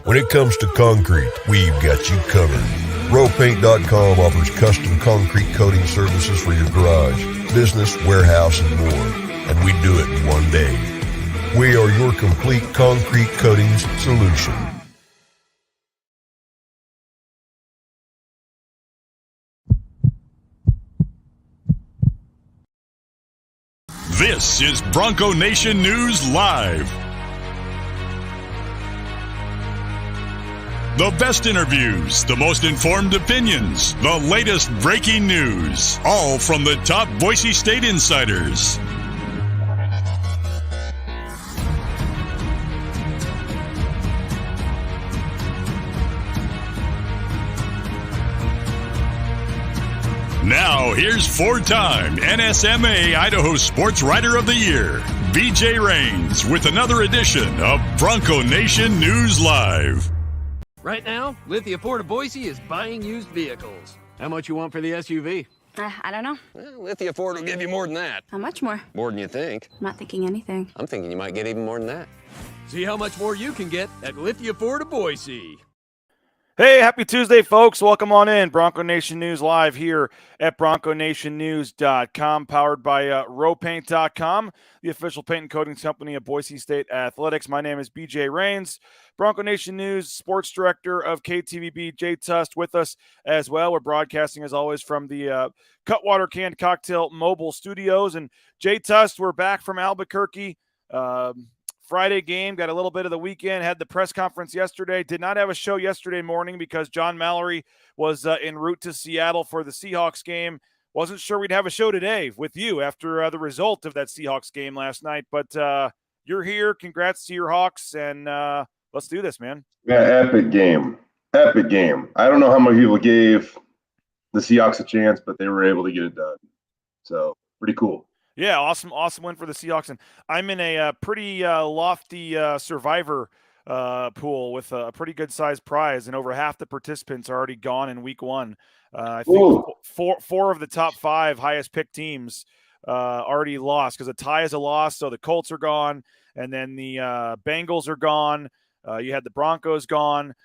When it comes to concrete, we've got you covered. RowPaint.com offers custom concrete coating services for your garage, business, warehouse, and more. And we do it in one day. We are your complete concrete coatings solution. This is Bronco Nation News Live. The best interviews, the most informed opinions, the latest breaking news, all from the top Boise State insiders. Now, here's four-time NSMA Idaho Sports Writer of the Year, BJ Rains, with another edition of Bronco Nation News Live. Right now, Lithia Ford of Boise is buying used vehicles. How much you want for the SUV? I don't know. Well, Lithia Ford will give you more than that. How much more? More than you think. I'm not thinking anything. I'm thinking you might get even more than that. See how much more you can get at Lithia Ford of Boise. Hey, happy Tuesday, folks. Welcome on in. Bronco Nation News Live here at BroncoNationNews.com, powered by RowPaint.com, the official paint and coatings company of Boise State Athletics. My name is BJ Rains, Bronco Nation News sports director of KTVB. Jay Tust with us as well. We're broadcasting, as always, from the Cutwater Canned Cocktail mobile studios. And Jay Tust, we're back from Albuquerque. Friday game, got a little bit of the weekend, had the press conference yesterday. Did not have a show yesterday morning because John Mallory was en route to Seattle for the Seahawks game. Wasn't sure we'd have a show today with you after the result of that Seahawks game last night. But you're here. Congrats to your Hawks, and let's do this, man. Yeah, epic game. Epic game. I don't know how many people gave the Seahawks a chance, but they were able to get it done. So, pretty cool. Yeah, awesome win for the Seahawks. And I'm in a pretty lofty survivor pool with a pretty good-sized prize, and over half the participants are already gone in week one. I think four of the top five highest-picked teams already lost because a tie is a loss, so the Colts are gone, and then the Bengals are gone. You had the Broncos gone.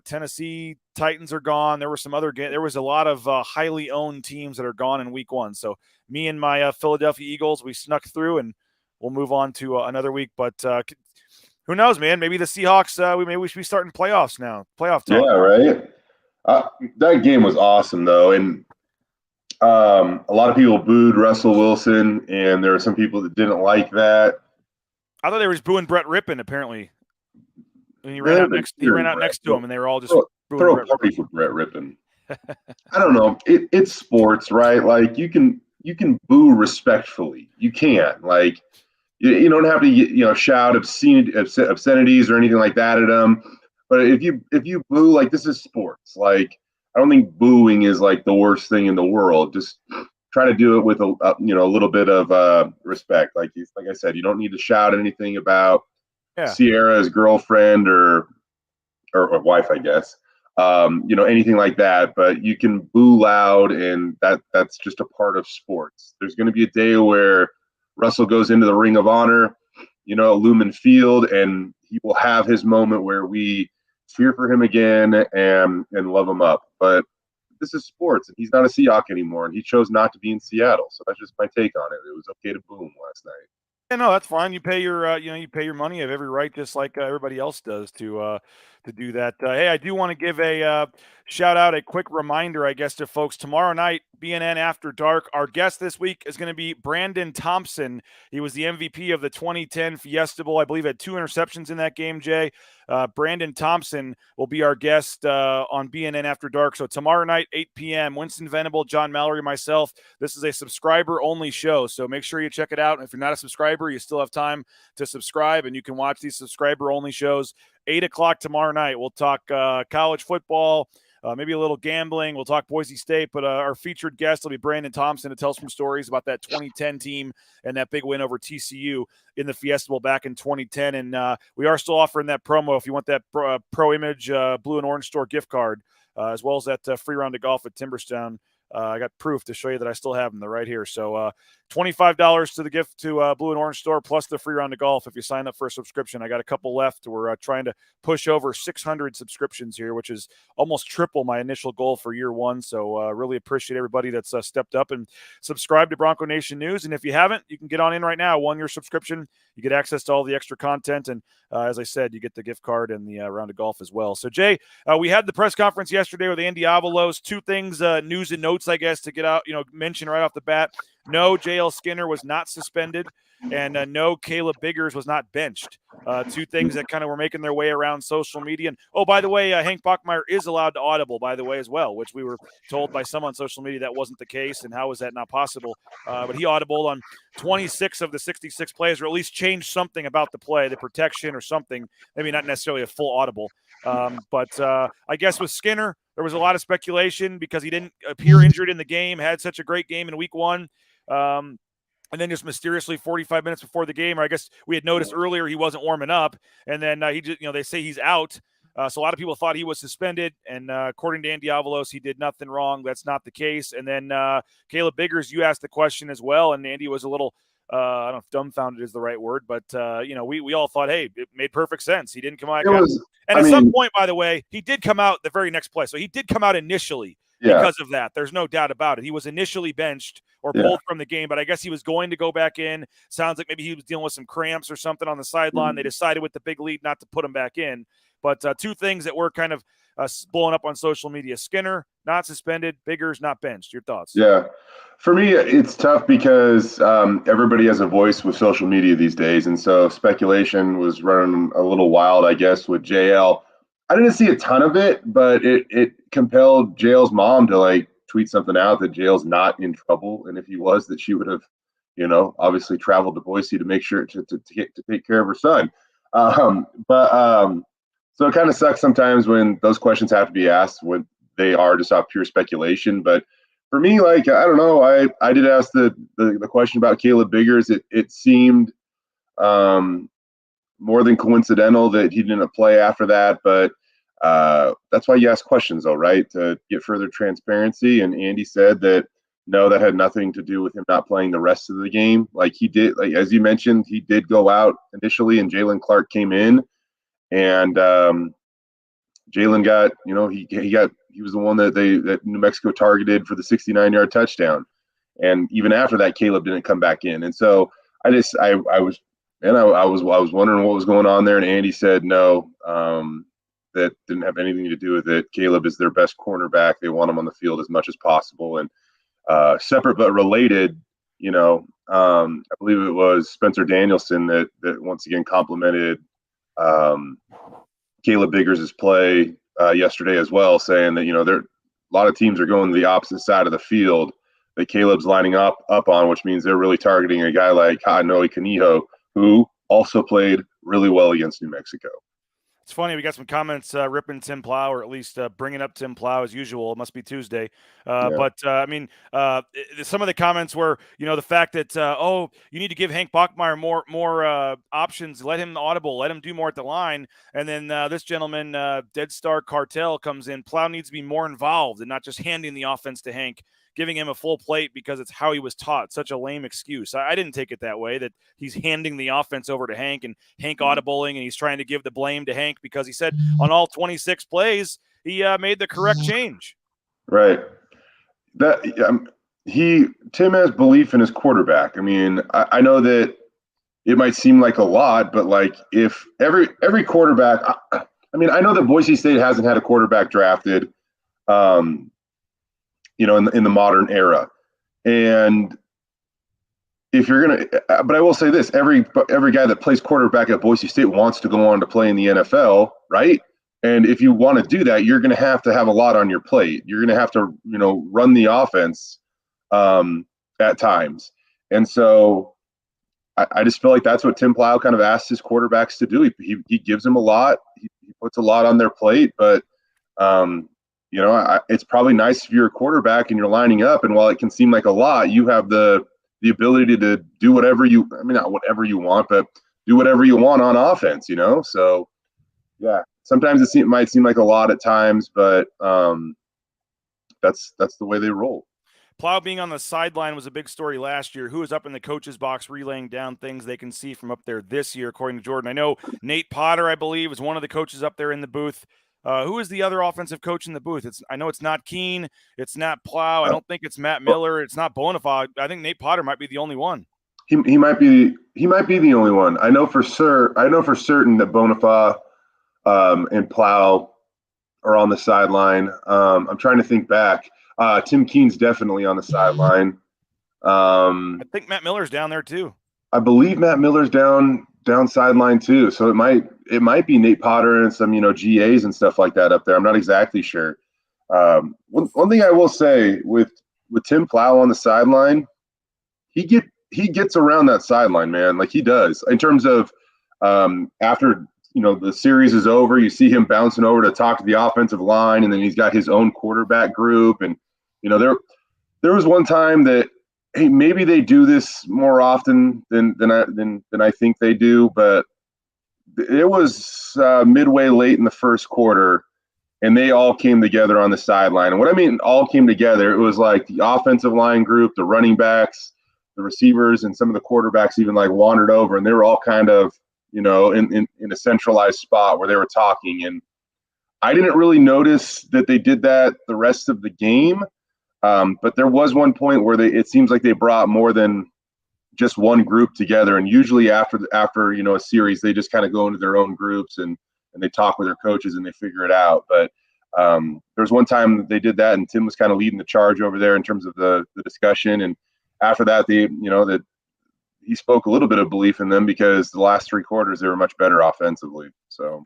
Tennessee Titans are gone. There were some other there was a lot of highly owned teams that are gone in week one. So me and my Philadelphia Eagles, we snuck through, and we'll move on to another week. But who knows, man? Maybe the Seahawks. We should be starting playoffs now. Playoff time. Yeah, right. That game was awesome, though, and a lot of people booed Russell Wilson, and there were some people that didn't like that. I thought they were booing Brett Rippon, apparently. And he ran out next to him, and they were all just throw a party for Brett Rippon. I don't know. It's sports, right? Like you can boo respectfully. You can't. Like you don't have to shout obscenities or anything like that at them. But if you boo, like, this is sports. Like, I don't think booing is like the worst thing in the world. Just try to do it with a little bit of respect. Like I said, you don't need to shout anything about Sierra's girlfriend or wife, I guess. Anything like that, but you can boo loud, and that's just a part of sports. There's going to be a day where Russell goes into the Ring of Honor, Lumen Field, and he will have his moment where we cheer for him again and love him up. But this is sports, and he's not a Seahawk anymore, and he chose not to be in Seattle. So that's just my take on it. It was okay to boo him last night. Yeah, no, that's fine. You pay your, you pay your money. You have every right, just like everybody else does, to do that. Hey, I do want to give a shout out, a quick reminder, I guess, to folks. Tomorrow night, BNN After Dark. Our guest this week is going to be Brandon Thompson. He was the MVP of the 2010 Fiesta Bowl. I believe had 2 interceptions in that game, Jay. Brandon Thompson will be our guest on BNN After Dark. So tomorrow night, 8 p.m., Winston Venable, John Mallory, myself. This is a subscriber-only show, so make sure you check it out. If you're not a subscriber, you still have time to subscribe, and you can watch these subscriber-only shows. 8 o'clock tomorrow night. We'll talk college football, maybe a little gambling. We'll talk Boise State, but our featured guest will be Brandon Thompson to tell some stories about that 2010 team and that big win over TCU in the Fiesta Bowl back in 2010. And we are still offering that promo if you want that Pro Image Blue and Orange Store gift card, as well as that free round of golf at Timberstone. I got proof to show you that I still have them. They're right here. So $25 to the gift to Blue and Orange Store plus the free round of golf if you sign up for a subscription. I got a couple left. We're trying to push over 600 subscriptions here, which is almost triple my initial goal for year one. So really appreciate everybody that's stepped up and subscribed to Bronco Nation News. And if you haven't, you can get on in right now. 1-year subscription. You get access to all the extra content. And as I said, you get the gift card and the round of golf as well. So, Jay, we had the press conference yesterday with Andy Avalos. 2 things, news and notes, I guess, to get out, mention right off the bat. No, J.L. Skinner was not suspended, and no, Caleb Biggers was not benched. 2 things that kind of were making their way around social media. And, oh, by the way, Hank Bachmeier is allowed to audible, by the way, as well, which we were told by some on social media that wasn't the case, and how is that not possible? But he audibled on 26 of the 66 plays, or at least changed something about the play, the protection or something, maybe not necessarily a full audible. But I guess with Skinner, there was a lot of speculation because he didn't appear injured in the game, had such a great game in week 1. And then just mysteriously 45 minutes before the game, or I guess we had noticed earlier he wasn't warming up. And then he just, they say he's out. So a lot of people thought he was suspended. And according to Andy Avalos, he did nothing wrong. That's not the case. And then Caleb Biggers, you asked the question as well. And Andy was a little, I don't know if dumbfounded is the right word, but, we all thought, hey, it made perfect sense. He didn't come out. Some point, by the way, he did come out the very next play. So he did come out initially. Yeah. Because of that. There's no doubt about it. He was initially benched or pulled from the game, but I guess he was going to go back in. Sounds like maybe he was dealing with some cramps or something on the sideline. They decided with the big lead not to put him back in. But 2 things that were kind of blowing up on social media. Skinner, not suspended. Biggers, not benched. Your thoughts? Yeah. For me, it's tough because everybody has a voice with social media these days. And so speculation was running a little wild, I guess, with JL. I didn't see a ton of it, but it compelled JL's mom to tweet something out that JL's not in trouble, and if he was, that she would have, obviously traveled to Boise to make sure to take care of her son. So it kind of sucks sometimes when those questions have to be asked when they are just off pure speculation. But for me, I don't know, I did ask the question about Caleb Biggers. It seemed more than coincidental that he didn't play after that, but that's why you ask questions, though, right? To get further transparency. And Andy said that no, that had nothing to do with him not playing the rest of the game. He did, as you mentioned, he did go out initially, and Jalen Clark came in, and Jalen got, he was the one that New Mexico targeted for the 69-yard touchdown, and even after that, Caleb didn't come back in, and so I was wondering what was going on there, and Andy said no, that didn't have anything to do with it. Caleb is their best cornerback. They want him on the field as much as possible. And separate but related, I believe it was Spencer Danielson that once again complimented Caleb Biggers' play yesterday as well, saying that a lot of teams are going to the opposite side of the field that Caleb's lining up on, which means they're really targeting a guy like Ha'ano'i Kaniho, who also played really well against New Mexico. It's funny, we got some comments ripping Tim Plow, or at least bringing up Tim Plow as usual. It must be Tuesday. But, some of the comments were, the fact that, you need to give Hank Bachmeier more options, let him audible, let him do more at the line. And then this gentleman, Dead Star Cartel, comes in. Plow needs to be more involved and not just handing the offense to Hank, giving him a full plate because it's how he was taught. Such a lame excuse. I didn't take it that way, that he's handing the offense over to Hank and Hank audibling, and he's trying to give the blame to Hank because he said on all 26 plays, he made the correct change. Right. Tim has belief in his quarterback. I mean, I know that it might seem like a lot, but if every quarterback, I know that Boise State hasn't had a quarterback drafted, in the modern era. And if you're going to, but I will say this, every guy that plays quarterback at Boise State wants to go on to play in the NFL, right? And if you want to do that, you're going to have a lot on your plate. You're going to have to, run the offense at times. And so I just feel like that's what Tim Plow kind of asks his quarterbacks to do. He gives them a lot. He puts a lot on their plate, but it's probably nice if you're a quarterback and you're lining up, and while it can seem like a lot, you have the ability to do whatever not whatever you want, but do whatever you want on offense, So, yeah, sometimes it might seem like a lot at times, but that's the way they roll. Plow being on the sideline was a big story last year. Who is up in the coach's box relaying down things they can see from up there this year, according to Jordan? I know Nate Potter, I believe, is one of the coaches up there in the booth. Who is the other offensive coach in the booth? I know it's not Keene. It's not Plow. I don't think it's Matt Miller. It's not Bonifaz. I think Nate Potter might be the only one. He might be the only one. I know for certain that Bonifaz and Plow are on the sideline. I'm trying to think back. Tim Keene's definitely on the sideline. I think Matt Miller's down there too. I believe Matt Miller's down sideline too. So it might be Nate Potter and some GAs and stuff like that up there. I'm not exactly sure. One thing I will say with Tim Plow on the sideline, he gets around that sideline, man. Like he does in terms of after the series is over, you see him bouncing over to talk to the offensive line, and then he's got his own quarterback group. And there was one time that, hey, maybe they do this more often than I think they do, but it was midway late in the first quarter, and they all came together on the sideline. And what I mean all came together, it was like the offensive line group, the running backs, the receivers, and some of the quarterbacks even like wandered over, and they were all kind of in a centralized spot where they were talking. And I didn't really notice that they did that the rest of the game. But there was one point where it seems like they brought more than just one group together. And usually after a series, they just kind of go into their own groups and they talk with their coaches and they figure it out. But there was one time they did that, and Tim was kind of leading the charge over there in terms of the discussion. And after that, he spoke a little bit of belief in them because the last three quarters they were much better offensively. So,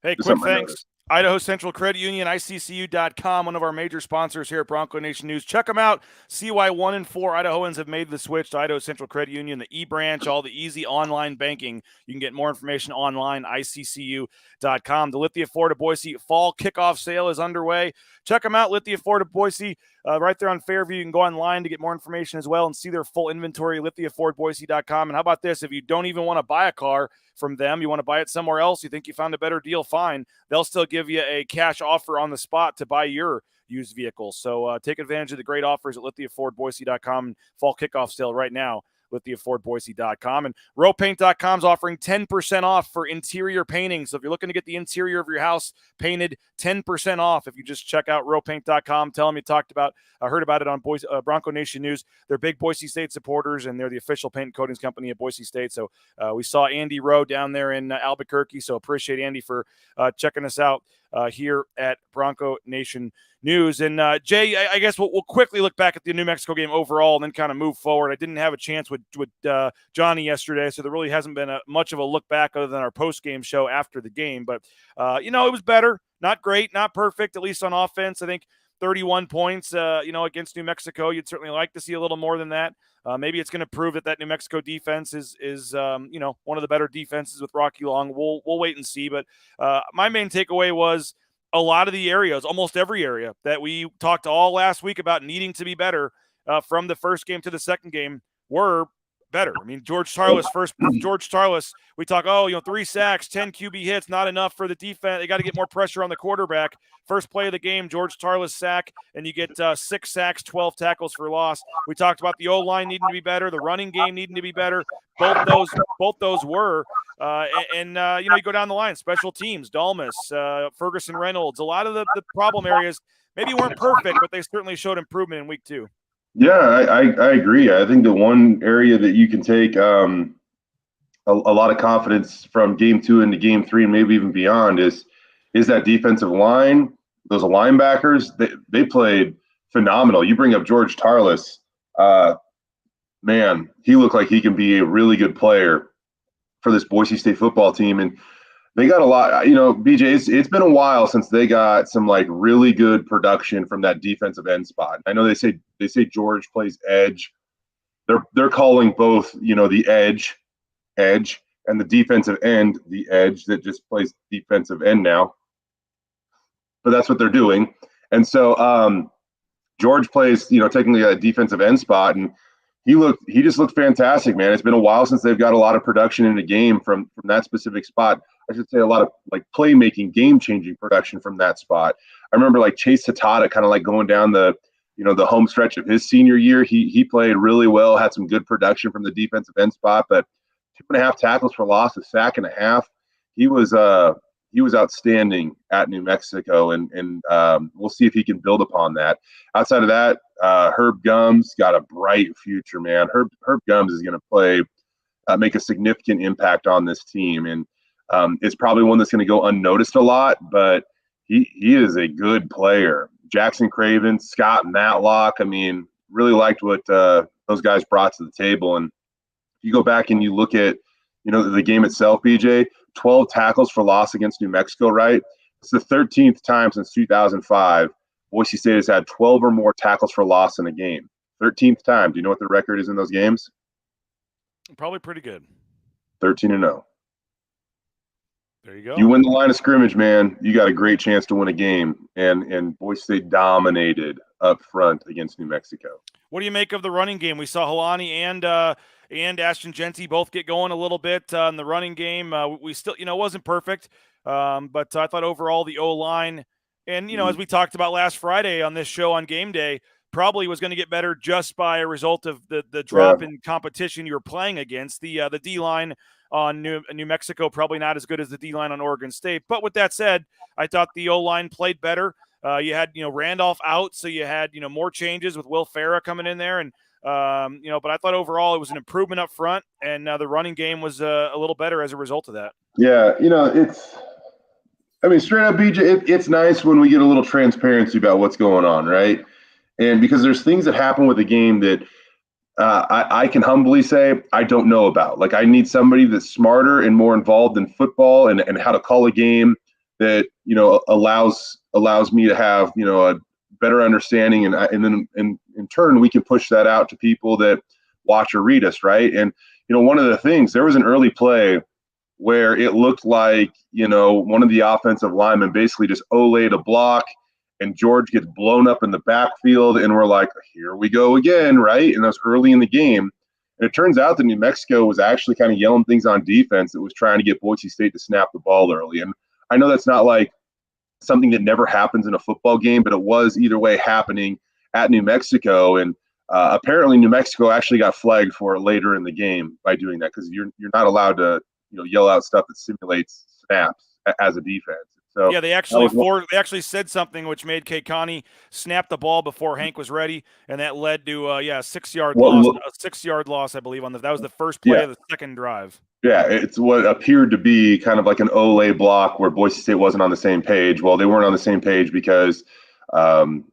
hey, quick thanks. Idaho Central Credit Union, ICCU.com, one of our major sponsors here at Bronco Nation News. Check them out. See why 1 in 4 Idahoans have made the switch to Idaho Central Credit Union, the eBranch, all the easy online banking. You can get more information online, ICCU.com. The Lithia Ford of Boise fall kickoff sale is underway. Check them out, Lithia Ford of Boise, right there on Fairview. You can go online to get more information as well and see their full inventory, LithiaFordBoise.com. And how about this? If you don't even want to buy a car from them, you want to buy it somewhere else, you think you found a better deal, fine. They'll still give you a cash offer on the spot to buy your used vehicle. So take advantage of the great offers at LithiaFordBoise.com. Fall kickoff sale right now. LithiaFordBoise.com. And RowPaint.com is offering 10% off for interior painting. So if you're looking to get the interior of your house painted, 10% off if you just check out RowPaint.com. Tell them you heard about it on Bronco Nation News. They're big Boise State supporters, and they're the official paint and coatings company at Boise State. So we saw Andy Rowe down there in Albuquerque. So appreciate Andy for checking us out here at Bronco Nation News. And Jay, I guess we'll quickly look back at the New Mexico game overall and then kind of move forward. I didn't have a chance with Johnny yesterday, so there really hasn't been much of a look back other than our post-game show after the game. But, it was better. Not great, not perfect, at least on offense. I think 31 points, against New Mexico. You'd certainly like to see a little more than that. Maybe it's going to prove that New Mexico defense is one of the better defenses with Rocky Long. We'll wait and see. But my main takeaway was a lot of the areas, almost every area that we talked all last week about needing to be better from the first game to the second game were better. I mean, George Tarlas, we talk, 3 sacks, 10 QB hits, not enough for the defense. They got to get more pressure on the quarterback. First play of the game, George Tarlas sack, and you get 6 sacks, 12 tackles for loss. We talked about the O-line needing to be better, the running game needing to be better. Both those were. You go down the line, special teams, Dalmas, Ferguson Reynolds, a lot of the problem areas maybe weren't perfect, but they certainly showed improvement in week 2. Yeah, I agree. I think the one area that you can take a lot of confidence from game 2 into game 3 and maybe even beyond is that defensive line. Those linebackers, they played phenomenal. You bring up George Tarlas, man, he looked like he can be a really good player for this Boise State football team. And they got a lot, BJ, it's been a while since they got some like really good production from that defensive end spot. I know they say George plays edge. They're calling both, the edge, and the defensive end, the edge that just plays defensive end now. But that's what they're doing. And so George plays, technically a defensive end spot, and he just looked fantastic, man. It's been a while since they've got a lot of production in a game from that specific spot. I should say a lot of like playmaking, game-changing production from that spot. I remember like Chase Hatada kind of like going down the the home stretch of his senior year. He played really well, had some good production from the defensive end spot, but 2.5 tackles for loss, a sack and a half. He was outstanding at New Mexico, and we'll see if he can build upon that. Outside of that, Herb Gums got a bright future, man. Herb Gums is going to make a significant impact on this team, and it's probably one that's going to go unnoticed a lot, but he is a good player. Jackson Craven, Scott Matlock, I mean, really liked what those guys brought to the table. And if you go back and you look at, the game itself, BJ, 12 tackles for loss against New Mexico, right? It's the 13th time since 2005 Boise State has had 12 or more tackles for loss in a game. 13th time. Do you know what the record is in those games? Probably pretty good. 13-0. There you go. You win the line of scrimmage, man, you got a great chance to win a game. And Boise State dominated up front against New Mexico. What do you make of the running game? We saw Helani and Ashton Genty both get going a little bit in the running game. We still, it wasn't perfect, but I thought overall the O-line, and, as we talked about last Friday on this show on game day, probably was going to get better just by a result of the drop in competition you're playing against. The D-line on New Mexico probably not as good as the D-line on Oregon State. But with that said, I thought the O-line played better. You had, Randolph out, so you had, more changes with Will Farah coming in there. And, but I thought overall it was an improvement up front, and the running game was a little better as a result of that. Yeah, straight up, BJ, it's nice when we get a little transparency about what's going on, right? And because there's things that happen with the game that I can humbly say I don't know about. Like, I need somebody that's smarter and more involved in football and how to call a game that, allows me to have, a better understanding. And then in turn, we can push that out to people that watch or read us, right? And, one of the things, there was an early play where it looked like, one of the offensive linemen basically just olayed a block, and George gets blown up in the backfield, and we're like, here we go again, right? And that's early in the game. And it turns out that New Mexico was actually kind of yelling things on defense that was trying to get Boise State to snap the ball early. And I know that's not like something that never happens in a football game, but it was either way happening at New Mexico. And apparently New Mexico actually got flagged for it later in the game by doing that, because you're not allowed to yell out stuff that simulates snaps as a defense. So yeah, they actually said something which made K. Connie snap the ball before Hank was ready, and that led to a 6-yard loss. A 6-yard loss, I believe. That was the first play of the second drive. Yeah, it's what appeared to be kind of like an Olay block where Boise State wasn't on the same page. Well, they weren't on the same page because, New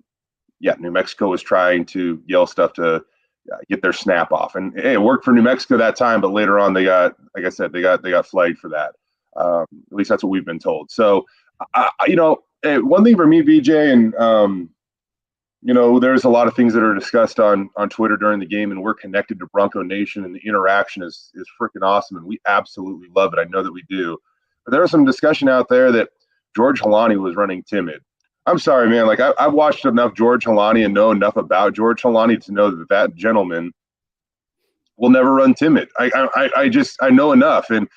Mexico was trying to yell stuff to get their snap off, and it worked for New Mexico that time. But later on, they got flagged for that. At least that's what we've been told. So. One thing for me, BJ, and there's a lot of things that are discussed on Twitter during the game, and we're connected to Bronco Nation, and the interaction is freaking awesome, and we absolutely love it. I know that we do. But there was some discussion out there that George Helani was running timid. I'm sorry, man. Like, I've watched enough George Helani and know enough about George Helani to know that gentleman will never run timid. I know enough. And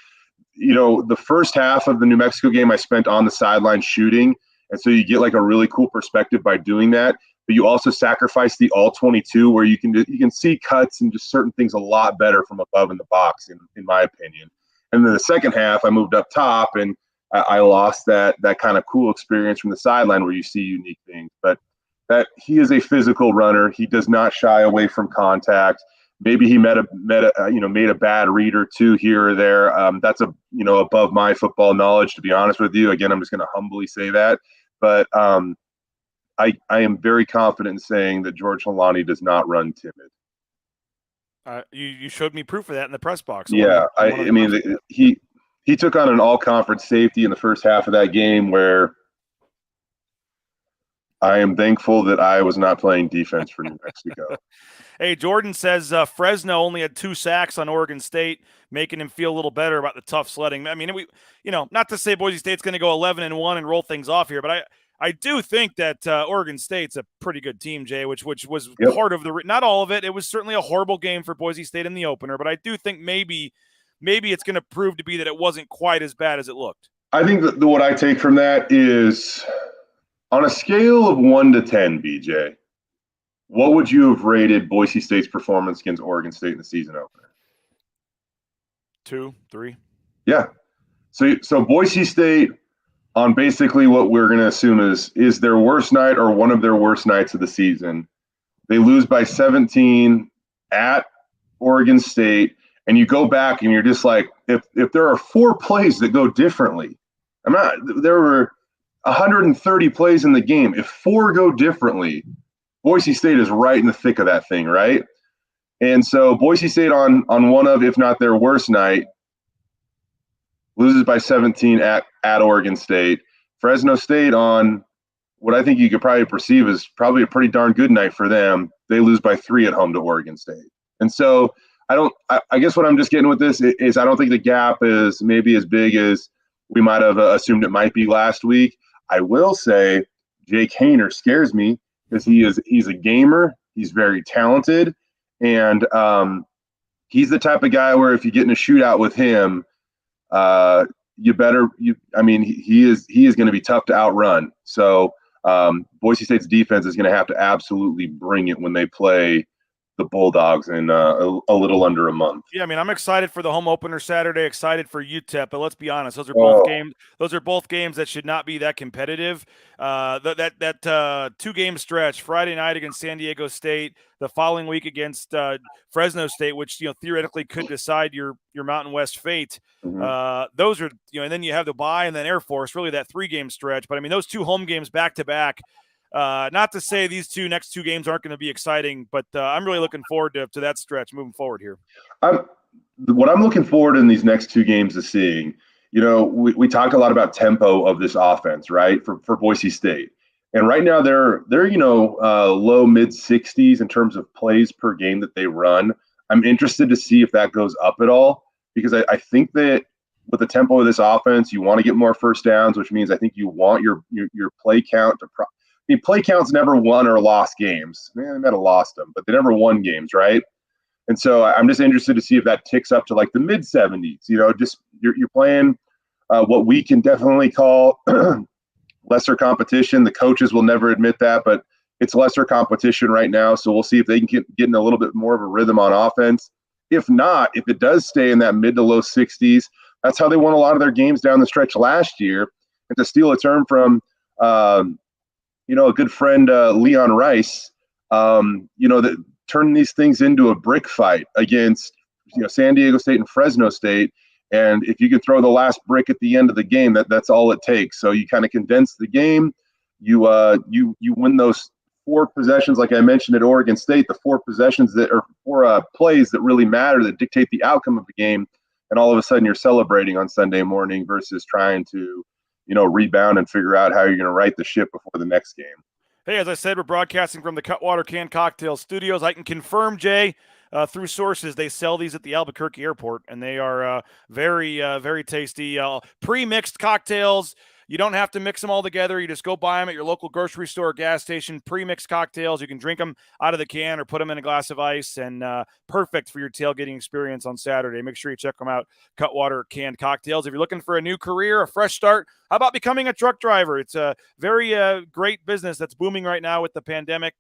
the first half of the New Mexico game I spent on the sideline shooting, and so you get like a really cool perspective by doing that. But you also sacrifice the all 22, where you can see cuts and just certain things a lot better from above in the box, in my opinion. And then the second half, I moved up top, and I lost that kind of cool experience from the sideline where you see unique things. But that he is a physical runner. He does not shy away from contact. Maybe he made a bad read or two here or there. That's above my football knowledge, to be honest with you. Again, I'm just going to humbly say that. But I am very confident in saying that George Helani does not run timid. You showed me proof of that in the press box. Yeah, he took on an all-conference safety in the first half of that game, where I am thankful that I was not playing defense for New Mexico. Hey, Jordan says Fresno only had 2 sacks on Oregon State, making him feel a little better about the tough sledding. I mean, not to say Boise State's going to go 11-1 and roll things off here, but I do think that Oregon State's a pretty good team, Jay, which was part of not all of it. It was certainly a horrible game for Boise State in the opener, but I do think maybe it's going to prove to be that it wasn't quite as bad as it looked. I think that what I take from that is, on a scale of 1 to 10, BJ, what would you have rated Boise State's performance against Oregon State in the season opener? 2, 3. Yeah. So Boise State, on basically what we're going to assume is their worst night or one of their worst nights of the season. They lose by 17 at Oregon State, and you go back and you're just like, if there are 4 plays that go differently, there were 130 plays in the game. If 4 go differently, Boise State is right in the thick of that thing, right? And so Boise State on one of, if not their worst night, loses by 17 at Oregon State. Fresno State on what I think you could probably perceive as probably a pretty darn good night for them. They lose by 3 at home to Oregon State. And so I guess what I'm just getting with this is I don't think the gap is maybe as big as we might have assumed it might be last week. I will say Jake Haener scares me because he's a gamer. He's very talented. And he's the type of guy where if you get in a shootout with him, he is going to be tough to outrun. So Boise State's defense is going to have to absolutely bring it when they play the Bulldogs in a little under a month. Yeah, I mean, I'm excited for the home opener Saturday, excited for UTEP, but let's be honest, those are both games that should not be that competitive. That 2-game stretch, Friday night against San Diego State, the following week against Fresno State, which theoretically could decide your Mountain West fate. Mm-hmm. Those are and then you have the bye and then Air Force, really that 3-game stretch. But I mean, those 2 home games back to back. Not to say these next two games aren't going to be exciting, but I'm really looking forward to that stretch moving forward here. What I'm looking forward in these next 2 games is seeing, we talked a lot about tempo of this offense, right? For Boise State. And right now they're low mid 60s in terms of plays per game that they run. I'm interested to see if that goes up at all, because I think that with the tempo of this offense, you want to get more first downs, which means I think you want your play count to play counts never won or lost games. They might have lost them, but they never won games, right? And so I'm just interested to see if that ticks up to like the mid 70s. Just you're playing what we can definitely call lesser competition. The coaches will never admit that, but it's lesser competition right now. So we'll see if they can get in a little bit more of a rhythm on offense. If not, if it does stay in that mid to low 60s, that's how they won a lot of their games down the stretch last year. And to steal a term from a good friend, Leon Rice, that turning these things into a brick fight against, San Diego State and Fresno State. And if you can throw the last brick at the end of the game, that's all it takes. So you kind of condense the game. You win those 4 possessions, like I mentioned at Oregon State, the 4 possessions that are 4 plays that really matter, that dictate the outcome of the game. And all of a sudden you're celebrating on Sunday morning versus trying to rebound and figure out how you're going to right the ship before the next game. Hey, as I said, we're broadcasting from the Cutwater Canned Cocktail Studios. I can confirm, Jay, through sources, they sell these at the Albuquerque airport, and they are very, very tasty. Pre-mixed cocktails. You don't have to mix them all together. You just go buy them at your local grocery store or gas station. Pre-mixed cocktails. You can drink them out of the can or put them in a glass of ice, and perfect for your tailgating experience on Saturday. Make sure you check them out, Cutwater Canned Cocktails. If you're looking for a new career, a fresh start, how about becoming a truck driver? It's a very great business that's booming right now with the pandemic.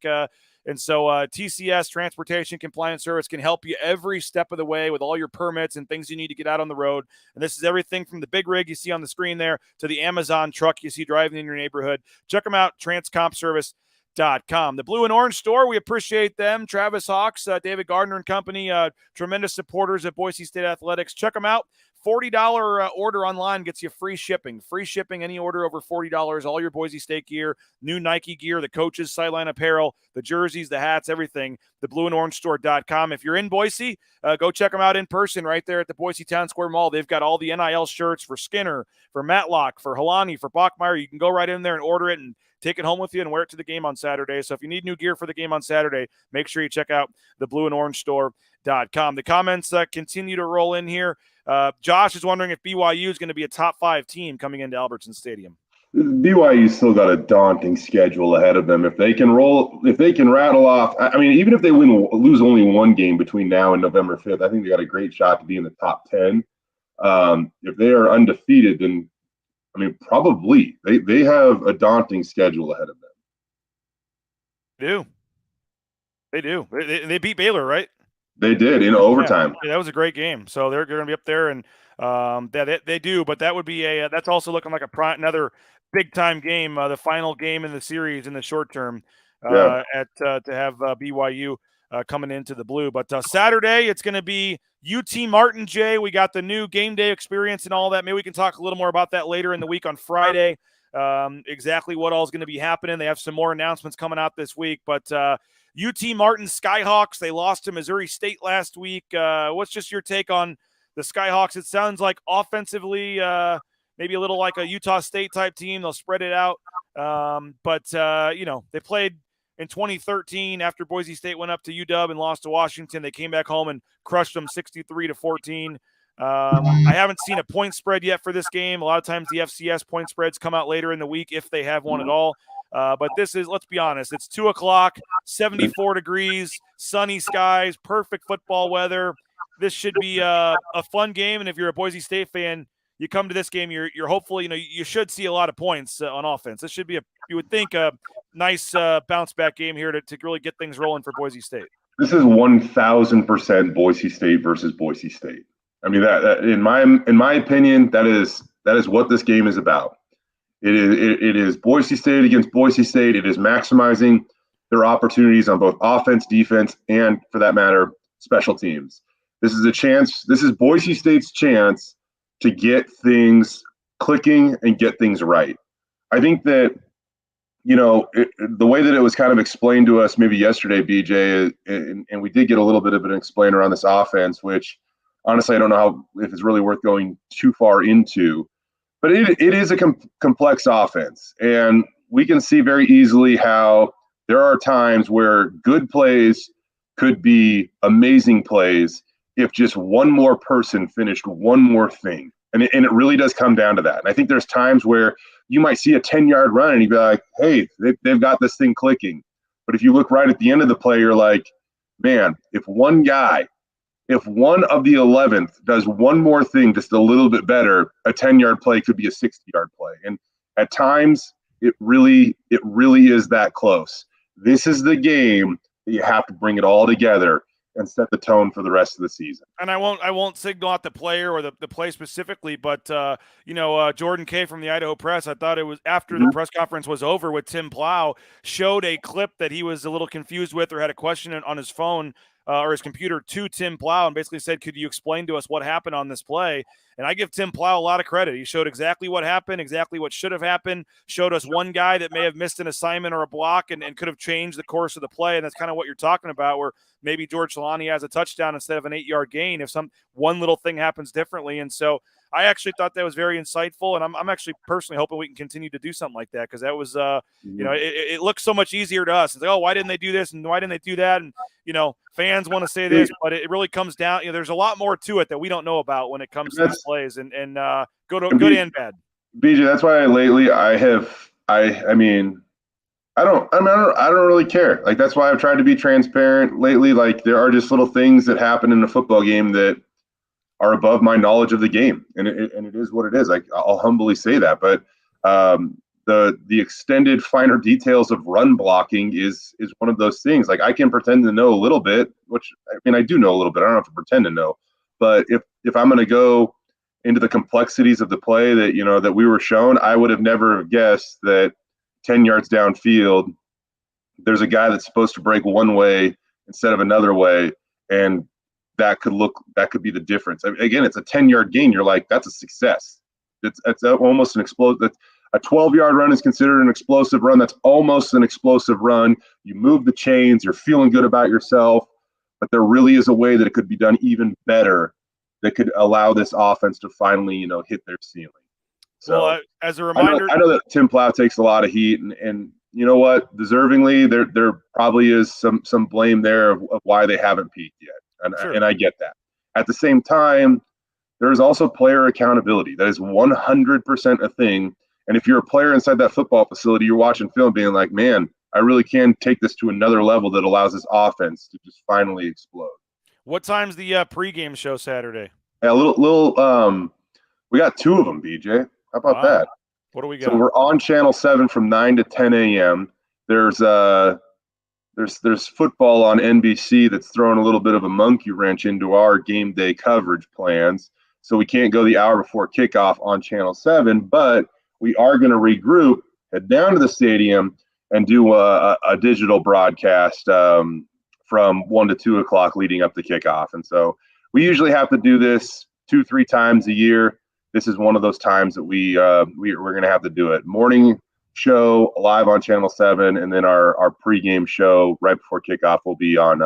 And so TCS, Transportation Compliance Service, can help you every step of the way with all your permits and things you need to get out on the road. And this is everything from the big rig you see on the screen there to the Amazon truck you see driving in your neighborhood. Check them out, transcompservice.com. The Blue and Orange Store, we appreciate them. Travis Hawks, David Gardner and company, tremendous supporters at Boise State Athletics. Check them out. $40 order online gets you free shipping. Free shipping, any order over $40. All your Boise State gear, new Nike gear, the coaches' sideline apparel, the jerseys, the hats, everything. The blueandorange.store.com. If you're in Boise, go check them out in person right there at the Boise Town Square Mall. They've got all the NIL shirts for Skinner, for Matlock, for Halani, for Bachmeyer. You can go right in there and order it and take it home with you and wear it to the game on Saturday. So if you need new gear for the game on Saturday, make sure you check out the blueandorangestore.com. The comments continue to roll in here. Josh is wondering if BYU is going to be a top 5 team coming into Albertson Stadium. BYU's still got a daunting schedule ahead of them. If they can rattle off, even if they lose only 1 game between now and November 5th, I think they got a great shot to be in the top 10. If they are undefeated, then probably they have a daunting schedule ahead of them. They do. They do. They beat Baylor, right? They did in overtime. Yeah, that was a great game. So they're going to be up there, and that they do. But that would be that's also looking like another big time game, the final game in the series in the short term Yeah. to have BYU coming into the blue. But Saturday it's going to be UT Martin. Jay, we got the new game day experience and all that. Maybe we can talk a little more about that later in the week on Friday. Exactly what all is going to be happening. They have some more announcements coming out this week, but UT Martin Skyhawks, they lost to Missouri State last week. What's just your take on the Skyhawks? It sounds like offensively, maybe a little like a Utah State type team. They'll spread it out. But they played in 2013 after Boise State went up to UW and lost to Washington. They came back home and crushed them 63-14. I haven't seen a point spread yet for this game. A lot of times the FCS point spreads come out later in the week if they have one at all. But this is, let's be honest, it's 2 o'clock, 74 degrees, sunny skies, perfect football weather. This should be a fun game. And if you're a Boise State fan, you come to this game, you're hopefully, you should see a lot of points on offense. This should be you would think a nice bounce back game here to really get things rolling for Boise State. This is 1,000% Boise State versus Boise State. I mean, that in my opinion, that is what this game is about. It is Boise State against Boise State. It is maximizing their opportunities on both offense, defense, and for that matter, special teams. This is a chance. This is Boise State's chance to get things clicking and get things right. I think that, the way that it was kind of explained to us maybe yesterday, BJ, and we did get a little bit of an explainer on this offense, which honestly, I don't know if it's really worth going too far into. But it is a complex offense, and we can see very easily how there are times where good plays could be amazing plays if just one more person finished one more thing. And it really does come down to that. And I think there's times where you might see a 10-yard run and you'd be like, hey, they've got this thing clicking. But if you look right at the end of the play, you're like, man, if one of the 11th does one more thing just a little bit better, a 10-yard play could be a 60-yard play. And at times, it really is that close. This is the game that you have to bring it all together and set the tone for the rest of the season. And I won't signal out the player or the play specifically, but Jordan Kay from the Idaho Press, I thought it was after the press conference was over with Tim Plow, showed a clip that he was a little confused with or had a question on his phone or his computer to Tim Plow and basically said, could you explain to us what happened on this play? And I give Tim Plow a lot of credit. He showed exactly what happened, exactly what should have happened, showed us one guy that may have missed an assignment or a block and could have changed the course of the play. And that's kind of what you're talking about, where maybe George Solani has a touchdown instead of an 8-yard gain if one little thing happens differently. And so I actually thought that was very insightful, and I'm actually personally hoping we can continue to do something like that, because that was, it looks so much easier to us. It's like, oh, why didn't they do this and why didn't they do that? And fans want to say this, but it really comes down. There's a lot more to it that we don't know about when it comes to these plays, and good and bad. BJ, that's why lately I don't really care. Like, that's why I've tried to be transparent lately. Like, there are just little things that happen in a football game that are above my knowledge of the game, and it is what it is. I'll humbly say that, but the extended finer details of run blocking is one of those things. Like, I can pretend to know a little bit, which I do know a little bit. I don't have to pretend to know, but if I'm going to go into the complexities of the play that we were shown, I would have never guessed that 10 yards downfield, there's a guy that's supposed to break one way instead of another way, and that could be the difference. I mean, again, it's a 10-yard gain. You're like, that's a success. It's almost an explosive. A 12-yard run is considered an explosive run. That's almost an explosive run. You move the chains. You're feeling good about yourself. But there really is a way that it could be done even better that could allow this offense to finally, hit their ceiling. So, well, as a reminder, I know that Tim Plow takes a lot of heat, and you know what? Deservingly, there probably is some blame there of why they haven't peaked yet. And I get that. At the same time, there is also player accountability. That is 100% a thing. And if you're a player inside that football facility, you're watching film being like, man, I really can take this to another level that allows this offense to just finally explode. What time's the pregame show Saturday? Yeah, we got 2 of them, BJ. How about that? What do we got? So we're on Channel 7 from 9 to 10 a.m. There's there's football on NBC that's throwing a little bit of a monkey wrench into our game day coverage plans. So we can't go the hour before kickoff on Channel 7, but we are going to regroup, head down to the stadium, and do a digital broadcast from 1 to 2 o'clock leading up to kickoff. And so we usually have to do this 2-3 times a year. This is one of those times that we're going to have to do it. Morning show live on Channel 7, and then our pregame show right before kickoff will be on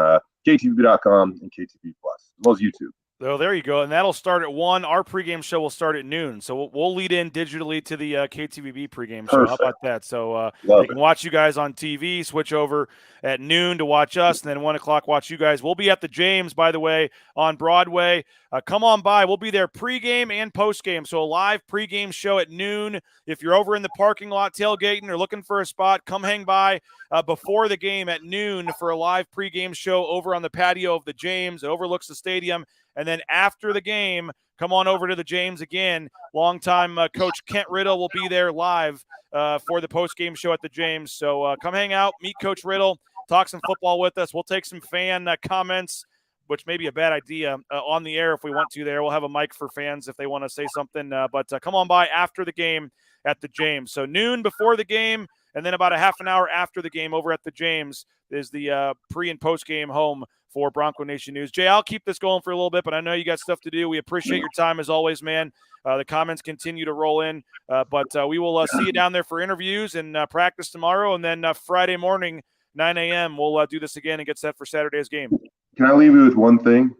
KTVB.com and KTV Plus, as well as YouTube. So there you go, and that'll start at 1. Our pregame show will start at noon, so we'll lead in digitally to the KTVB pregame show. How about that? So they can watch you guys on TV, switch over at noon to watch us, and then 1 o'clock watch you guys. We'll be at the James, by the way, on Broadway. Come on by. We'll be there pregame and postgame, so a live pregame show at noon. If you're over in the parking lot tailgating or looking for a spot, come hang by before the game at noon for a live pregame show over on the patio of the James. It overlooks the stadium. And then after the game, come on over to the James again. Longtime Coach Kent Riddle will be there live for the post-game show at the James. So come hang out, meet Coach Riddle, talk some football with us. We'll take some fan comments, which may be a bad idea, on the air if we want to there. We'll have a mic for fans if they want to say something. But come on by after the game at the James. So noon before the game, and then about a half an hour after the game over at the James is the pre- and post-game home for Bronco Nation News. Jay, I'll keep this going for a little bit, but I know you got stuff to do. We appreciate your time as always, man. The comments continue to roll in, but we will see you down there for interviews and practice tomorrow, and then Friday morning, 9 a.m., we'll do this again and get set for Saturday's game. Can I leave you with one thing?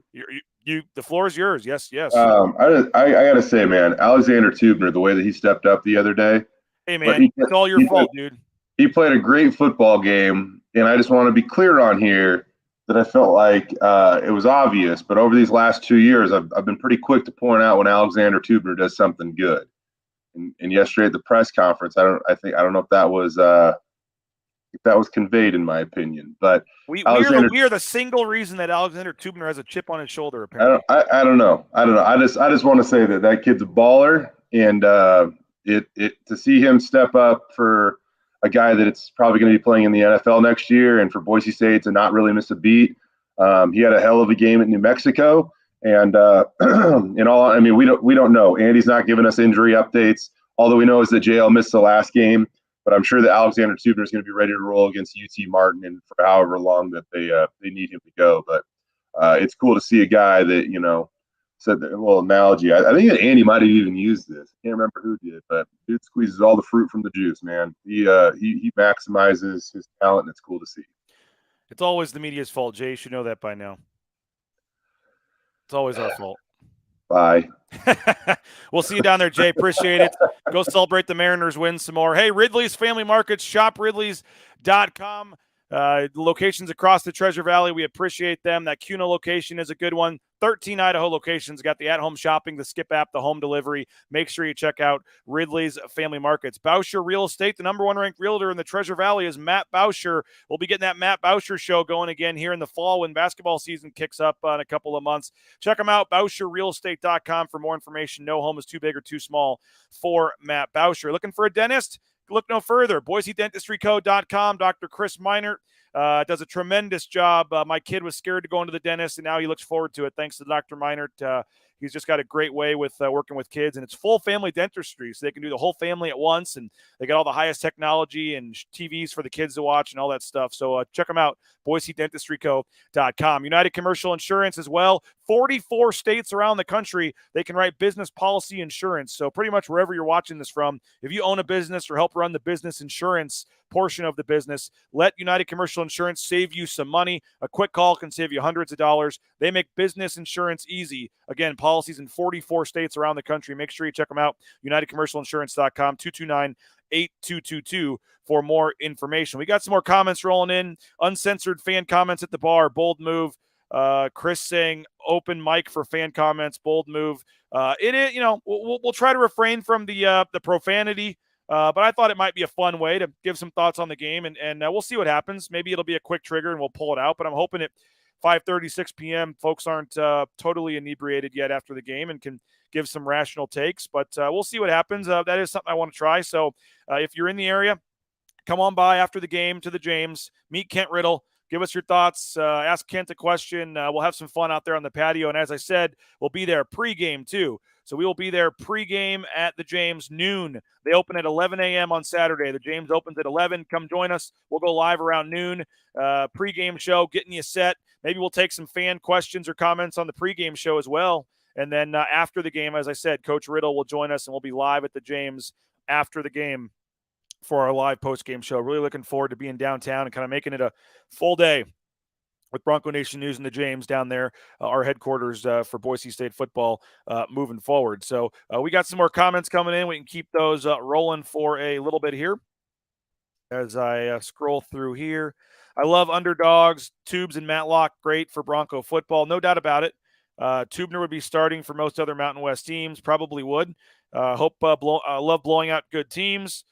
The floor is yours. Yes. I got to say, man, Alexander Tubner, the way that he stepped up the other day. Hey, man, it's all your fault, dude. He played a great football game, and I just want to be clear on here that I felt like it was obvious, but over these last 2 years, I've been pretty quick to point out when Alexander Tubner does something good. And yesterday at the press conference, I don't know if that was conveyed, in my opinion. But we are the single reason that Alexander Tubner has a chip on his shoulder. Apparently, I don't know. I just want to say that kid's a baller, and to see him step up for a guy that it's probably going to be playing in the NFL next year, and for Boise State to not really miss a beat. He had a hell of a game at New Mexico, and we don't know. Andy's not giving us injury updates. All that we know is that JL missed the last game, but I'm sure that Alexander Tubner is going to be ready to roll against UT Martin and for however long that they need him to go. But it's cool to see a guy that said that little analogy. I think that Andy might have even used this. I can't remember who did, but dude squeezes all the fruit from the juice, man. He maximizes his talent, and it's cool to see. It's always the media's fault, Jay. You should know that by now. It's always our fault. Bye. We'll see you down there, Jay. Appreciate it. Go celebrate the Mariners win some more. Hey, Ridley's Family Markets, shopridleys.com. Locations across the Treasure Valley. We appreciate them. That Kuna location is a good one. 13 Idaho locations. Got the at-home shopping, the Skip app, the home delivery. Make sure you check out Ridley's Family Markets. Bousher Real Estate, the number one ranked realtor in the Treasure Valley is Matt Bousher. We'll be getting that Matt Bousher show going again here in the fall when basketball season kicks up in a couple of months. Check them out, BousherRealEstate.com for more information. No home is too big or too small for Matt Bousher. Looking for a dentist? Look no further. BoiseDentistryCo.com. Dr. Chris Minert does a tremendous job. My kid was scared to go into the dentist, and now he looks forward to it. Thanks to Dr. Minert. He's just got a great way with working with kids, and it's full family dentistry, so they can do the whole family at once, and they got all the highest technology and TVs for the kids to watch and all that stuff. So check them out, BoiseDentistryCo.com. United Commercial Insurance as well. 44 states around the country, they can write business policy insurance. So pretty much wherever you're watching this from, if you own a business or help run the business insurance portion of the business, let United Commercial Insurance save you some money. A quick call can save you hundreds of dollars. They make business insurance easy. Again, policies in 44 states around the country. Make sure you check them out. UnitedCommercialInsurance.com, 229-8222 for more information. We got some more comments rolling in. Uncensored fan comments at the bar. Bold move. Chris saying open mic for fan comments. Bold move. It is, we'll try to refrain from the profanity. But I thought it might be a fun way to give some thoughts on the game, and we'll see what happens. Maybe it'll be a quick trigger, and we'll pull it out. But I'm hoping at 5:36 p.m., folks aren't totally inebriated yet after the game and can give some rational takes. But we'll see what happens. That is something I want to try. So if you're in the area, come on by after the game to the James. Meet Kent Riddle. Give us your thoughts. Ask Kent a question. We'll have some fun out there on the patio. And as I said, we'll be there pregame too. So we will be there pregame at the James noon. They open at 11 a.m. on Saturday. The James opens at 11. Come join us. We'll go live around noon. Pregame show, getting you set. Maybe we'll take some fan questions or comments on the pregame show as well. And then after the game, as I said, Coach Riddle will join us, and we'll be live at the James after the game for our live post-game show. Really looking forward to being downtown and kind of making it a full day with Bronco Nation News and the James down there, our headquarters for Boise State football moving forward. So we got some more comments coming in. We can keep those rolling for a little bit here as I scroll through here. I love underdogs. Tubes and Matlock, great for Bronco football. No doubt about it. Tubner would be starting for most other Mountain West teams. Probably would. Love blowing out good teams.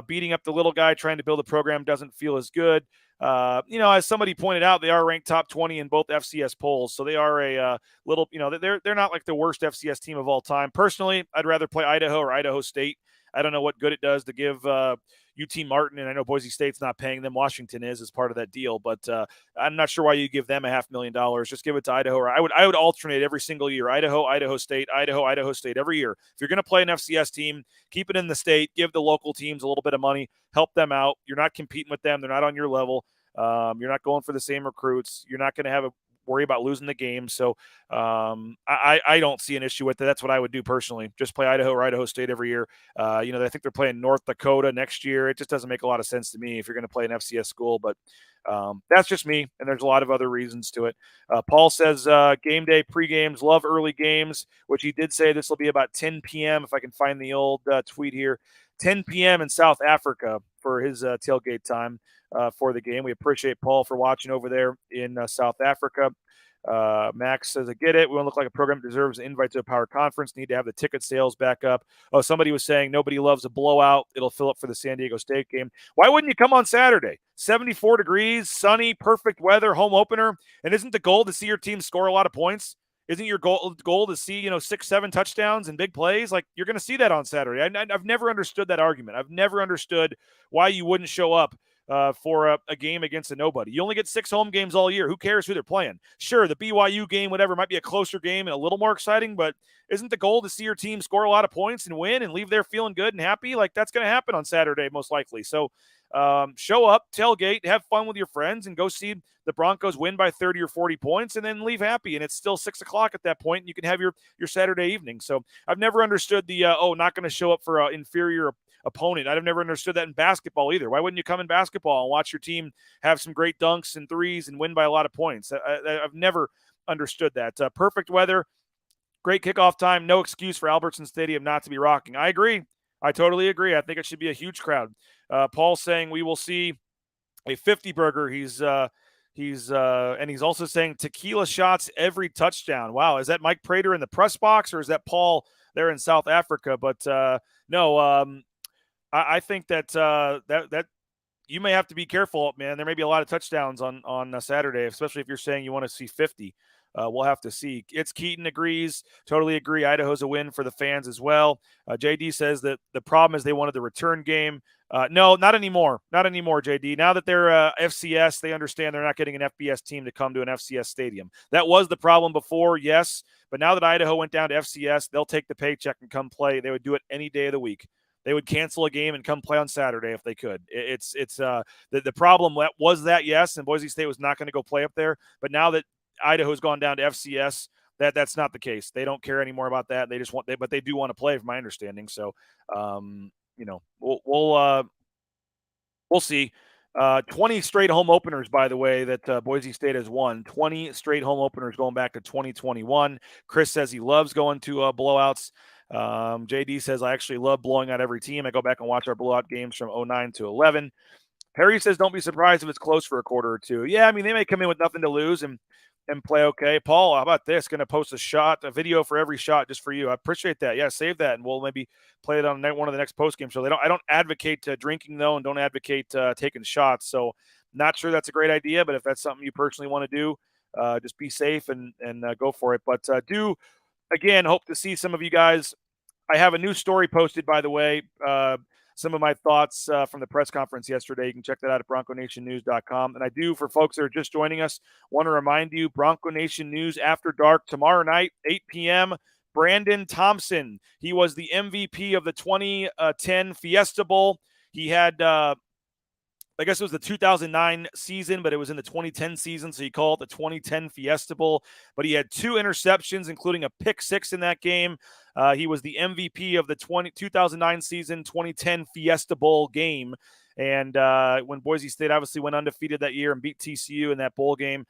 Beating up the little guy trying to build a program doesn't feel as good. As somebody pointed out, they are ranked top 20 in both FCS polls. So they are a little, they're not like the worst FCS team of all time. Personally, I'd rather play Idaho or Idaho State. I don't know what good it does to give UT Martin, and I know Boise State's not paying them. Washington is as part of that deal, but I'm not sure why you give them $500,000. Just give it to Idaho. Or I would alternate every single year. Idaho, Idaho State, Idaho, Idaho State every year. If you're going to play an FCS team, keep it in the state. Give the local teams a little bit of money. Help them out. You're not competing with them. They're not on your level. You're not going for the same recruits. You're not going to have a worry about losing the game. So I don't see an issue with it. That's what I would do personally. Just play Idaho or Idaho State every year. I think they're playing North Dakota next year. It just doesn't make a lot of sense to me if you're going to play an FCS school, but that's just me. And there's a lot of other reasons to it. Paul says game day pre-games, love early games, which he did say this will be about 10 p.m. If I can find the old tweet here, 10 p.m. in South Africa for his tailgate time for the game. We appreciate Paul for watching over there in South Africa. Max says, I get it. We want to look like a program that deserves an invite to a power conference. Need to have the ticket sales back up. Oh, somebody was saying nobody loves a blowout. It'll fill up for the San Diego State game. Why wouldn't you come on Saturday? 74 degrees, sunny, perfect weather, home opener. And isn't the goal to see your team score a lot of points? Isn't your goal to see, 6-7 touchdowns and big plays? Like, you're going to see that on Saturday. I've never understood that argument. I've never understood why you wouldn't show up for a game against a nobody. You only get 6 home games all year. Who cares who they're playing? Sure, the BYU game, whatever, might be a closer game and a little more exciting, but isn't the goal to see your team score a lot of points and win and leave there feeling good and happy? Like, that's going to happen on Saturday, most likely. So show up, tailgate, have fun with your friends, and go see the Broncos win by 30 or 40 points and then leave happy. And it's still 6 o'clock at that point, and you can have your Saturday evening. So I've never understood the, not going to show up for an inferior opponent. I've never understood that in basketball either. Why wouldn't you come in basketball and watch your team have some great dunks and threes and win by a lot of points? I've never understood that. Perfect weather, great kickoff time, no excuse for Albertson Stadium not to be rocking. I agree. I totally agree. I think it should be a huge crowd. Paul saying we will see a 50 burger. He's also saying tequila shots every touchdown. Wow, is that Mike Prater in the press box or is that Paul there in South Africa? But no. I think that you may have to be careful, man. There may be a lot of touchdowns on Saturday, especially if you're saying you want to see 50. We'll have to see. It's Keaton agrees. Totally agree. Idaho's a win for the fans as well. JD says that the problem is they wanted the return game. No, not anymore. Not anymore, JD. Now that they're FCS, they understand they're not getting an FBS team to come to an FCS stadium. That was the problem before, yes. But now that Idaho went down to FCS, they'll take the paycheck and come play. They would do it any day of the week. They would cancel a game and come play on Saturday if they could. It's the problem was that, yes, and Boise State was not going to go play up there. But now that Idaho's gone down to FCS, that's not the case. They don't care anymore about that. They just but they do want to play, from my understanding. So, we'll see. 20 straight home openers, by the way, that Boise State has won. 20 straight home openers going back to 2021. Chris says he loves going to blowouts. JD says, I actually love blowing out every team. I go back and watch our blowout games from 09 to 11. Perry says, don't be surprised if it's close for a quarter or two. Yeah, I mean, they may come in with nothing to lose and play okay. Paul, how about this? Going to post a video for every shot just for you. I appreciate that. Yeah, save that, and we'll maybe play it on one of the next post-game shows. I don't advocate drinking, though, and don't advocate taking shots. So not sure that's a great idea, but if that's something you personally want to do, just be safe and go for it. But again, hope to see some of you guys. I have a new story posted, by the way. some of my thoughts from the press conference yesterday. You can check that out at BroncoNationNews.com. And I do, for folks that are just joining us, want to remind you, Bronco Nation News After Dark tomorrow night, 8 p.m., Brandon Thompson. He was the MVP of the 2010 Fiesta Bowl. He had, I guess it was the 2009 season, but it was in the 2010 season, so you call it the 2010 Fiesta Bowl. But he had 2 interceptions, including a pick 6 in that game. He was the MVP of the 2009 season, 2010 Fiesta Bowl game. And when Boise State obviously went undefeated that year and beat TCU in that bowl game.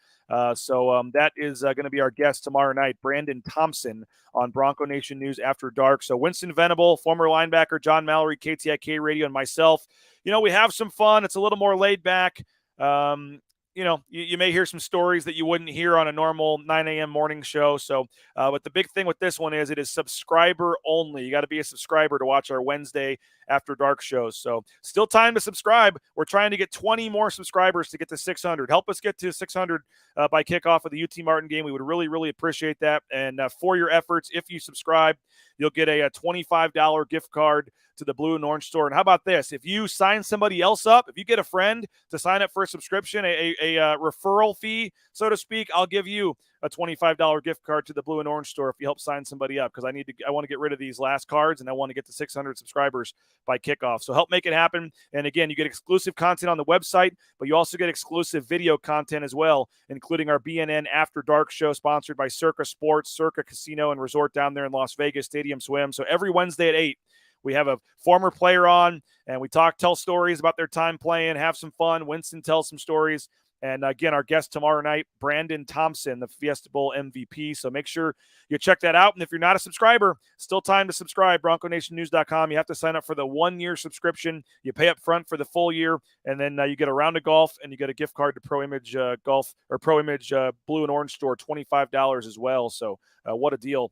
So that is going to be our guest tomorrow night, Brandon Thompson on Bronco Nation News After Dark. So Winston Venable, former linebacker, John Mallory, KTVB Radio, and myself. We have some fun. It's a little more laid back. You may hear some stories that you wouldn't hear on a normal 9 a.m. morning show. So, but the big thing with this one is it is subscriber only. You got to be a subscriber to watch our Wednesday After Dark shows. So still time to subscribe. We're trying to get 20 more subscribers to get to 600. Help us get to 600 by kickoff of the UT Martin game. We would really, really appreciate that. And for your efforts, if you subscribe, you'll get a $25 gift card to the Blue and Orange store. And how about this? If you sign somebody else up, if you get a friend to sign up for a subscription, a referral fee, so to speak, I'll give you a $25 gift card to the Blue and Orange store if you help sign somebody up, because I want to get rid of these last cards, and I want to get to 600 subscribers by kickoff. So help make it happen. And again, you get exclusive content on the website, but you also get exclusive video content as well, including our BNN After Dark show sponsored by Circa Sports, Circa Casino and Resort down there in Las Vegas, Stadium Swim. So every Wednesday at 8, we have a former player on, and we tell stories about their time playing, have some fun. Winston tells some stories. And again, our guest tomorrow night, Brandon Thompson, the Fiesta Bowl MVP. So make sure you check that out. And if you're not a subscriber, still time to subscribe, BroncoNationNews.com. You have to sign up for the 1-year subscription. You pay up front for the full year, and then you get a round of golf, and you get a gift card to Pro Image Golf or Pro Image Blue and Orange store, $25 as well. So what a deal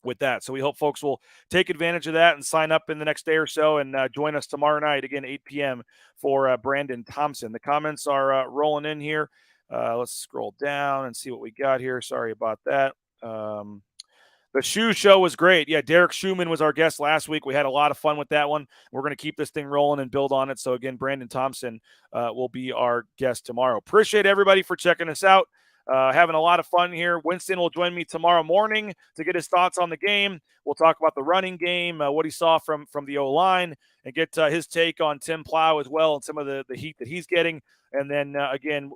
with that. So we hope folks will take advantage of that and sign up in the next day or so and join us tomorrow night, again, 8 p.m. for Brandon Thompson. The comments are rolling in here. Let's scroll down and see what we got here. Sorry about that. The shoe show was great. Yeah, Derek Schumann was our guest last week. We had a lot of fun with that one. We're going to keep this thing rolling and build on it. So again, Brandon Thompson will be our guest tomorrow. Appreciate everybody for checking us out. Having a lot of fun here. Winston will join me tomorrow morning to get his thoughts on the game. We'll talk about the running game, what he saw from the O-line, and get his take on Tim Plow as well and some of the heat that he's getting. And then, again,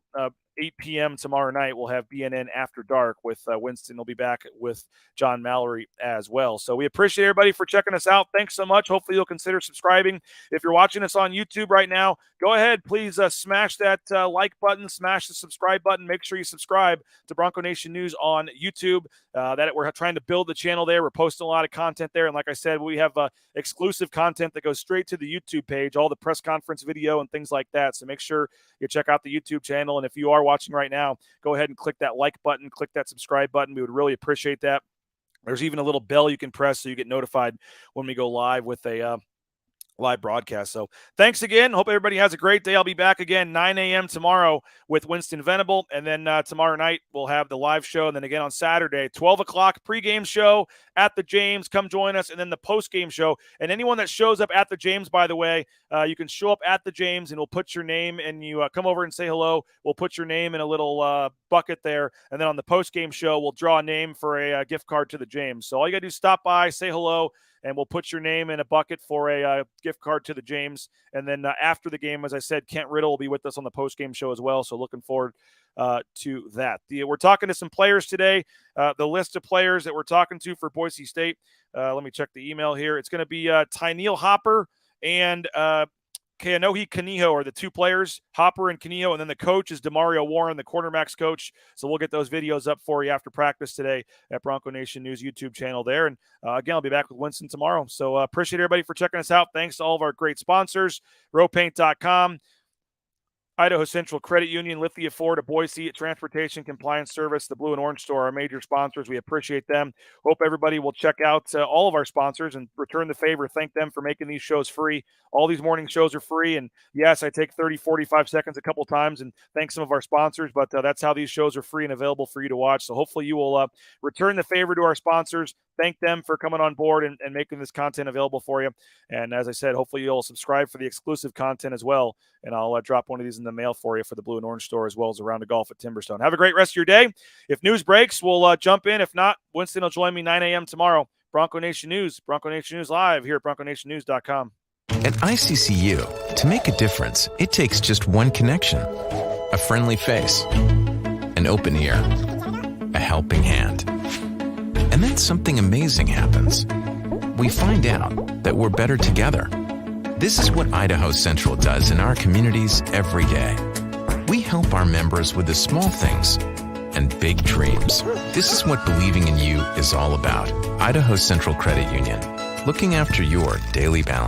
8 p.m. tomorrow night, we'll have BNN After Dark with Winston. He'll be back with John Mallory as well. So we appreciate everybody for checking us out. Thanks so much. Hopefully you'll consider subscribing. If you're watching us on YouTube right now, go ahead. Please smash that like button, smash the subscribe button. Make sure you subscribe to Bronco Nation News on YouTube. That we're trying to build the channel there. We're posting a lot of content there. And like I said, we have exclusive content that goes straight to the YouTube page, all the press conference video and things like that. So make sure you check out the YouTube channel. And if you are watching right now, go ahead and click that like button, click that subscribe button. We would really appreciate that. There's even a little bell you can press so you get notified when we go live with a live broadcast. So thanks again. Hope everybody has a great day. I'll be back again 9 a.m. tomorrow with Winston Venable. And then tomorrow night we'll have the live show. And then again on Saturday, 12 o'clock pregame show at the James. Come join us. And then the postgame show. And anyone that shows up at the James, by the way, you can show up at the James and we'll put your name and you come over and say hello. We'll put your name in a little bucket there. And then on the postgame show, we'll draw a name for a gift card to the James. So all you got to do is stop by, say hello, and we'll put your name in a bucket for a gift card to the James. And then after the game, as I said, Kent Riddle will be with us on the postgame show as well. So looking forward to that. We're talking to some players today. The list of players that we're talking to for Boise State. Let me check the email here. It's going to be Tyneil Hopper and Keanohi Kaniho are the two players, Hopper and Kaniho, and then the coach is Demario Warren, the quarterbacks coach. So we'll get those videos up for you after practice today at Bronco Nation News YouTube channel there. And again, I'll be back with Winston tomorrow. So appreciate everybody for checking us out. Thanks to all of our great sponsors, rowpaint.com, Idaho Central Credit Union, Lithia Ford of Boise, Transportation Compliance Service, the Blue and Orange Store, our major sponsors. We appreciate them. Hope everybody will check out all of our sponsors and return the favor. Thank them for making these shows free. All these morning shows are free. And yes, I take 30, 45 seconds a couple times and thank some of our sponsors, but that's how these shows are free and available for you to watch. So hopefully you will return the favor to our sponsors. thank them for coming on board and making this content available for you. And as I said, hopefully you'll subscribe for the exclusive content as well. And I'll drop one of these in the mail for you for the Blue and Orange store, as well as Around the Golf at Timberstone. Have a great rest of your day. If news breaks, we'll jump in. If not, Winston will join me 9 a.m. tomorrow. Bronco Nation News live here at BroncoNationNews.com. At ICCU, to make a difference, it takes just one connection. A friendly face, an open ear, a helping hand. And then something amazing happens. We find out that we're better together. This is what Idaho Central does in our communities every day. We help our members with the small things and big dreams. This is what believing in you is all about. Idaho Central Credit Union, looking after your daily balance.